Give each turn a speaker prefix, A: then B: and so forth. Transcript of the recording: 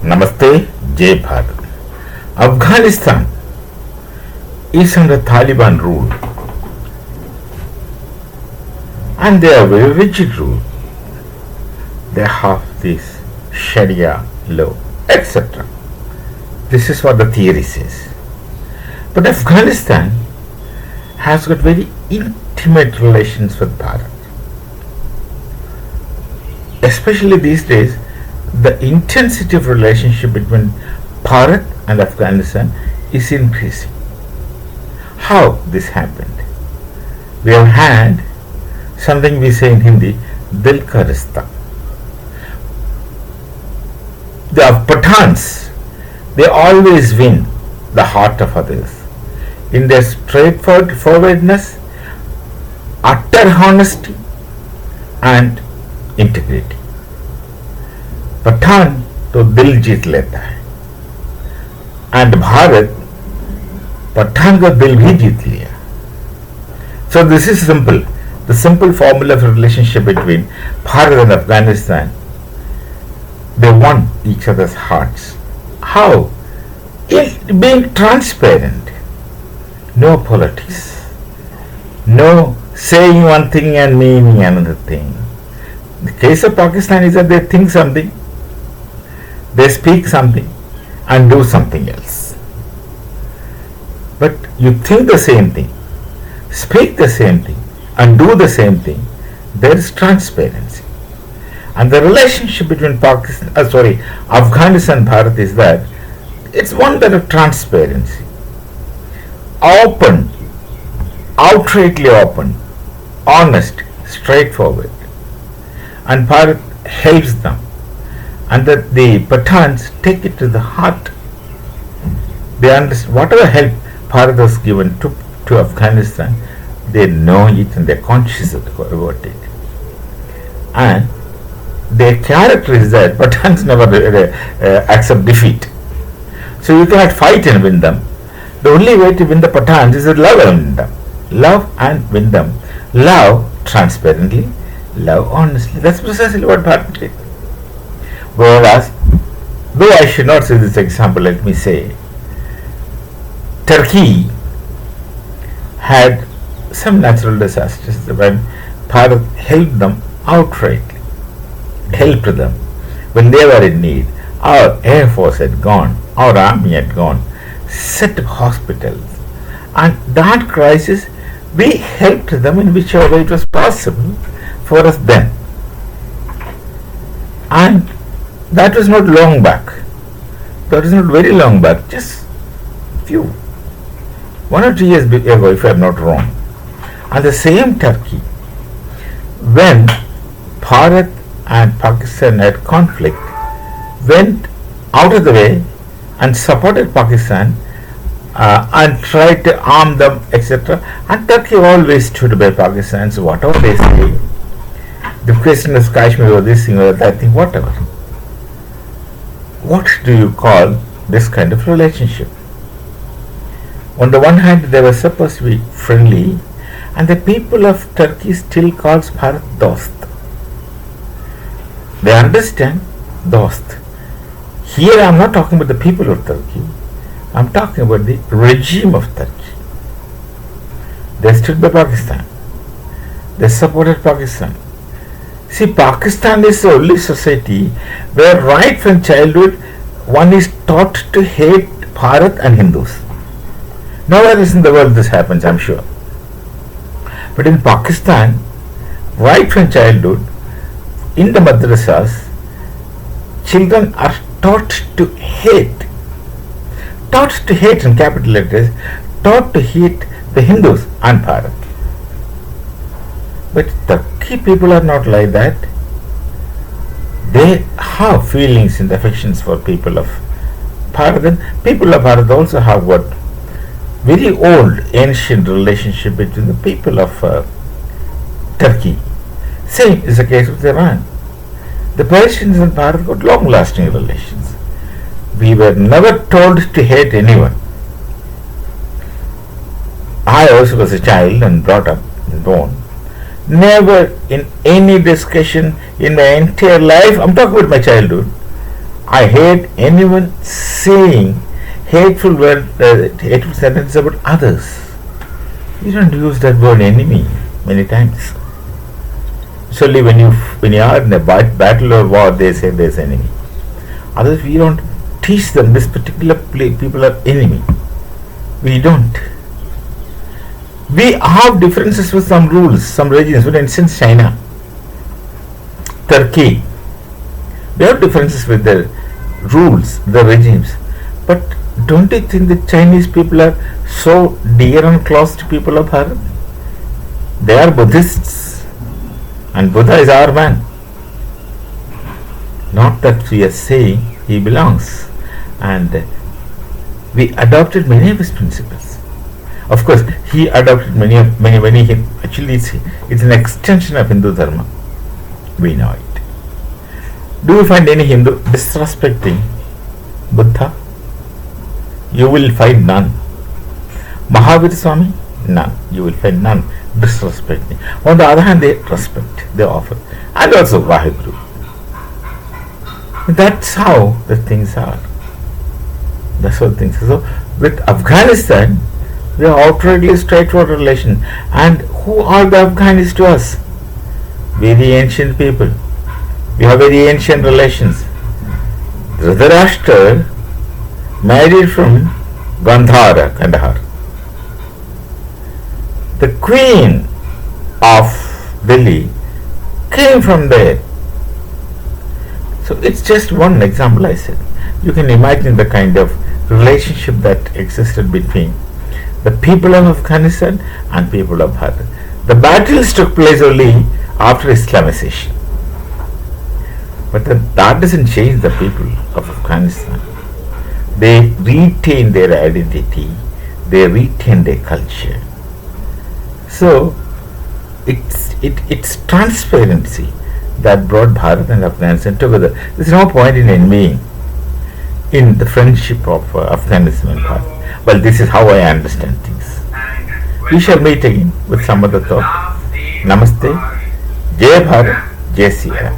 A: Namaste, Jai Bharat. Afghanistan is under Taliban rule and they are very rigid rule. They have this Sharia law, etc. This is what the theory says. But Afghanistan has got very intimate relations with Bharat. Especially these days, the intensity of relationship between Bharat and Afghanistan is increasing. How this happened? We have had something we say in Hindi, Dil ka rishta. The Pathans, they always win the heart of others in their straightforwardness, utter honesty and integrity. Pathan तो दिल जीत लेता है and Bharat Pathan का दिल भी जीत लिया. So this is simple. The simple formula of relationship between Bharat and Afghanistan. They won each other's hearts. How? Being transparent. No politics. No saying one thing and meaning another thing. The case of Pakistan is that they think something, they speak something and do something else. But you think the same thing, speak the same thing and do the same thing, there is transparency. And the relationship between Afghanistan and Bharat is that it's one that of transparency. Open, outrightly open, honest, straightforward. And Bharat helps them. And that the Pathans take it to the heart. They understand whatever help Bharat has given to Afghanistan, they know it and they're conscious about it. And their character is that Pathans never accept defeat. So you cannot fight and win them. The only way to win the Pathans is to love and win them. Love and win them. Love transparently, love honestly. That's precisely what Bharat did. Whereas, though I should not say this example, let me say, Turkey had some natural disasters when Bharat helped them outrightly, helped them when they were in need. Our Air Force had gone, our Army had gone, set up hospitals, and that crisis we helped them in whichever way it was possible for us then. And that was not long back. That was not very long back, just few. 1 or 2 years ago, if I am not wrong. And the same Turkey, when Bharat and Pakistan had conflict, went out of the way and supported Pakistan and tried to arm them, etc. And Turkey always stood by Pakistan. So whatever they say, the question of Kashmir or this thing or that thing, whatever. What do you call this kind of relationship? On the one hand, they were supposed to be friendly, and the people of Turkey still calls Bharat Dost. They understand Dost. Here I am not talking about the people of Turkey. I am talking about the regime of Turkey. They stood by Pakistan. They supported Pakistan. See, Pakistan is the only society where right from childhood one is taught to hate Bharat and Hindus. Nowhere else in the world this happens, I am sure. But in Pakistan, right from childhood, in the madrasas, children are taught to hate in capital letters, taught to hate the Hindus and Bharat. But Turkey people are not like that. They have feelings and affections for people of Bharat, and people of Bharat also have what very old ancient relationship between the people of Turkey. Same is the case with Iran. The Persians and Bharat got long lasting relations. We were never told to hate anyone. I also was a child and brought up and born. Never in any discussion in my entire life, I'm talking about my childhood, I hate anyone saying hateful sentences about others. You don't use that word enemy many times. It's only when you are in a battle or war they say there's enemy. Others we don't teach them this particular people are enemy. We don't. We have differences with some rules, some regimes. For instance, China, Turkey. We have differences with their rules, the regimes. But don't you think the Chinese people are so dear and close to people of Bharat? They are Buddhists, and Buddha is our man. Not that we are saying he belongs, and we adopted many of his principles. Of course, he adopted many. Actually, it's an extension of Hindu Dharma. We know it. Do you find any Hindu disrespecting Buddha? You will find none. Mahavir Swami? None. You will find none disrespecting. On the other hand, they respect, they offer. And also Vaheguru. That's how the things are. That's how things are. So, with Afghanistan, we are outrightly straightforward relation. And who are the Afghanis to us? Very ancient people. We have very ancient relations. Dhritarashtra married from Gandhara, Kandahar. The queen of Delhi came from there. So it's just one example I said. You can imagine the kind of relationship that existed between the people of Afghanistan and people of Bharat. The battles took place only after Islamization. But that doesn't change the people of Afghanistan. They retain their identity, they retain their culture. So it's transparency that brought Bharat and Afghanistan together. There's no point in envying in the friendship of Afghanistan and Bharat. Well, this is how I understand things. We shall meet again with some other thought. Namaste. Jai Bharat. Jai Sri Ram.